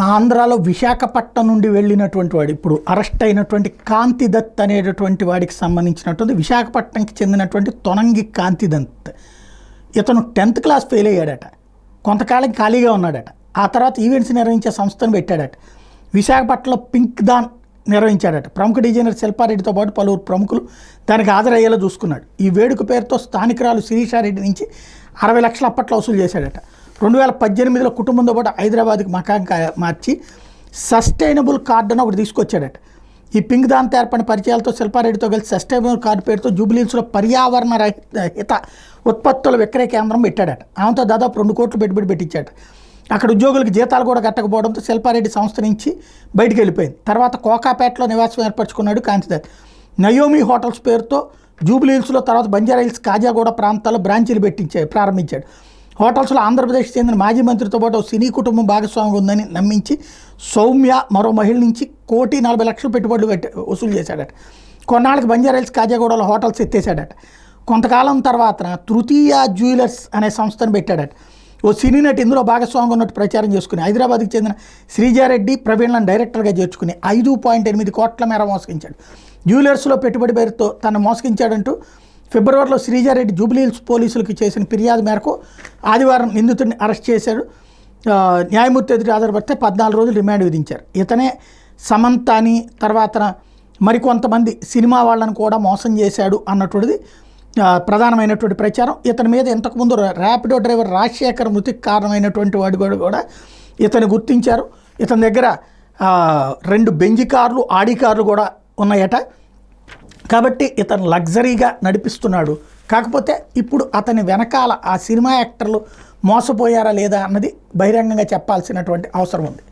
ఆంధ్రాలో విశాఖపట్నం నుండి వెళ్ళినటువంటి వాడు ఇప్పుడు అరెస్ట్ అయినటువంటి కాంతి దత్ అనేటటువంటి వాడికి సంబంధించినటువంటి విశాఖపట్నంకి చెందినటువంటి తొనంగి కాంతి దత్. ఇతను 10th క్లాస్ ఫెయిల్ అయ్యాడట, కొంతకాలం ఖాళీగా ఉన్నాడట. ఆ తర్వాత ఈవెంట్స్ నిర్వహించే సంస్థను పెట్టాడట. విశాఖపట్నంలో పింక్ దాన్ నిర్వహించాడట. ప్రముఖ డిజైనర్ శిల్పారెడ్డితో పాటు పలువురు ప్రముఖులు దానికి హాజరయ్యేలా చూసుకున్నాడు. ఈ వేడుక పేరుతో స్థానికురాలు శిరీషారెడ్డి నుంచి 60 లక్షలు అప్పట్లో వసూలు చేశాడట. 2018లో కుటుంబంతో పాటు హైదరాబాద్కి మకాం మార్చి సస్టైనబుల్ కార్డు అని ఒకటి తీసుకొచ్చాడట. ఈ పింక్ దాన్ ఏర్పడిన పరిచయాలతో శిల్పారెడ్డితో కలిసి సస్టైనబుల్ కార్డు పేరుతో జూబ్లీహిల్స్లో పర్యావరణ రహిత ఉత్పత్తుల విక్రయ కేంద్రం పెట్టాడట. ఆమెతో దాదాపు 2 కోట్లు పెట్టుబడి పెట్టించాడు. అక్కడ ఉద్యోగులకు జీతాలు కూడా కట్టకపోవడంతో శిల్పారెడ్డి సంస్థ నుంచి బయటికి వెళ్ళిపోయింది. తర్వాత కోకాపేటలో నివాసం ఏర్పరచుకున్నాడు కాంతిదత్. నయోమి హోటల్స్ పేరుతో జూబ్లీహిల్స్లో, తర్వాత బంజారాహిల్స్, కాజాగూడ ప్రాంతాల్లో బ్రాంచీలు ప్రారంభించాడు. హోటల్స్లో ఆంధ్రప్రదేశ్ చెందిన మాజీ మంత్రితో పాటు సినీ కుటుంబం భాగస్వామ్యం ఉందని నమ్మించి సౌమ్య మరో మహిళ నుంచి 1,40 లక్షలు పెట్టుబడులు వసూలు చేశాడట. కొన్నాళ్ళకి బంజారాహిల్స్, కాజాగూడలో హోటల్స్ ఎత్తేసాడట. కొంతకాలం తర్వాత తృతీయ జ్యువెలర్స్ అనే సంస్థను పెట్టాడట. ఓ సినీ నటి ఇందులో భాగస్వామ్యం ఉన్నట్టు ప్రచారం చేసుకుని హైదరాబాద్కి చెందిన శ్రీజారెడ్డి, ప్రవీణ్లను డైరెక్టర్గా చేర్చుకుని 5.8 కోట్ల మేర మోసగించాడు. జ్యువెలర్స్లో పెట్టుబడి పేరుతో తను మోసగించాడంటూ ఫిబ్రవరిలో శ్రీజారెడ్డి జూబ్లీహిల్స్ పోలీసులకు చేసిన ఫిర్యాదు మేరకు ఆదివారం నిందితుడిని అరెస్ట్ చేశారు. న్యాయమూర్తి ఎదురు హాజరుపడితే 14 రోజులు రిమాండ్ విధించారు. ఇతనే సమంతాని, తర్వాత మరికొంతమంది సినిమా వాళ్ళని కూడా మోసం చేశాడు అన్నటువంటిది ప్రధానమైనటువంటి ప్రచారం. ఇతని మీద ఇంతకుముందు ర్యాపిడో డ్రైవర్ రాజశేఖర్ మృతికి కారణమైనటువంటి వాడు కూడా ఇతను గుర్తించారు. ఇతని దగ్గర 2 బెంజి కార్లు, ఆడి కార్లు కూడా ఉన్నాయట. కాబట్టి ఇతను లగ్జరీగా నడిపిస్తున్నాడు. కాకపోతే ఇప్పుడు అతని వెనకాల ఆ సినిమా యాక్టర్లు మోసపోయారా లేదా అన్నది బహిరంగంగా చెప్పాల్సినటువంటి అవసరం ఉంది.